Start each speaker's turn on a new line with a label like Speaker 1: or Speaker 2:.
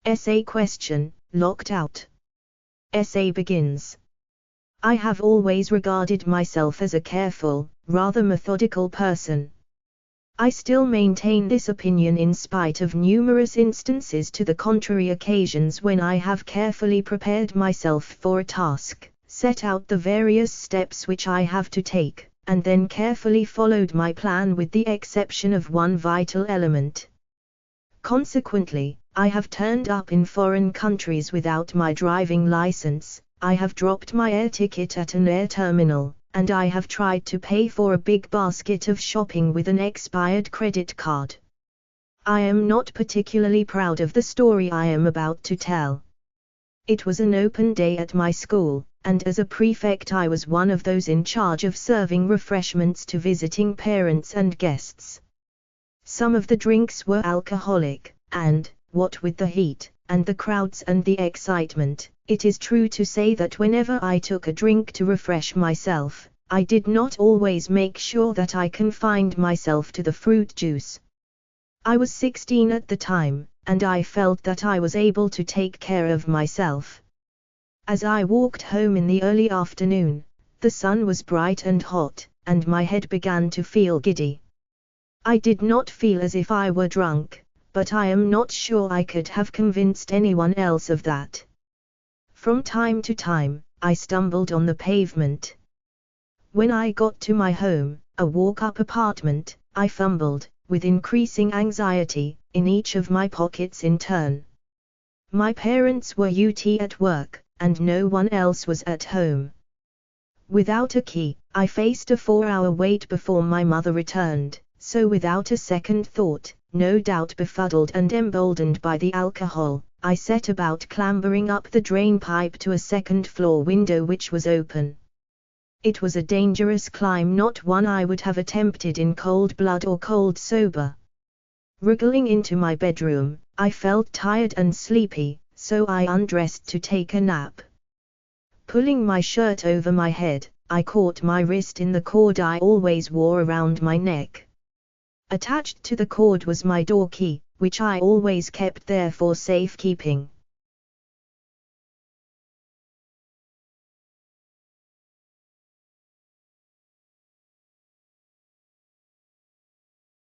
Speaker 1: Essay question, locked out. Essay begins. I have always regarded myself as a careful, rather methodical person. I still maintain this opinion in spite of numerous instances to the contrary, occasions when I have carefully prepared myself for a task, set out the various steps which I have to take, and then carefully followed my plan with the exception of one vital element. Consequently, I have turned up in foreign countries without my driving license, I have dropped my air ticket at an air terminal, and I have tried to pay for a big basket of shopping with an expired credit card. I am not particularly proud of the story I am about to tell. It was an open day at my school, and as a prefect I was one of those in charge of serving refreshments to visiting parents and guests. Some of the drinks were alcoholic, and, what with the heat, and the crowds and the excitement, it is true to say that whenever I took a drink to refresh myself, I did not always make sure that I confined myself to the fruit juice. I was 16 at the time, and I felt that I was able to take care of myself. As I walked home in the early afternoon, the sun was bright and hot, and my head began to feel giddy. I did not feel as if I were drunk, but I am not sure I could have convinced anyone else of that. From time to time, I stumbled on the pavement. When I got to my home, a walk-up apartment, I fumbled, with increasing anxiety, in each of my pockets in turn. My parents were at work, and no one else was at home. Without a key, I faced a 4-hour wait before my mother returned, so without a second thought, no doubt befuddled and emboldened by the alcohol, I set about clambering up the drain pipe to a second-floor window which was open. It was a dangerous climb, not one I would have attempted in cold blood or cold sober. Wriggling into my bedroom, I felt tired and sleepy, so I undressed to take a nap. Pulling my shirt over my head, I caught my wrist in the cord I always wore around my neck. Attached to the cord was my door key, which I always kept there for safekeeping.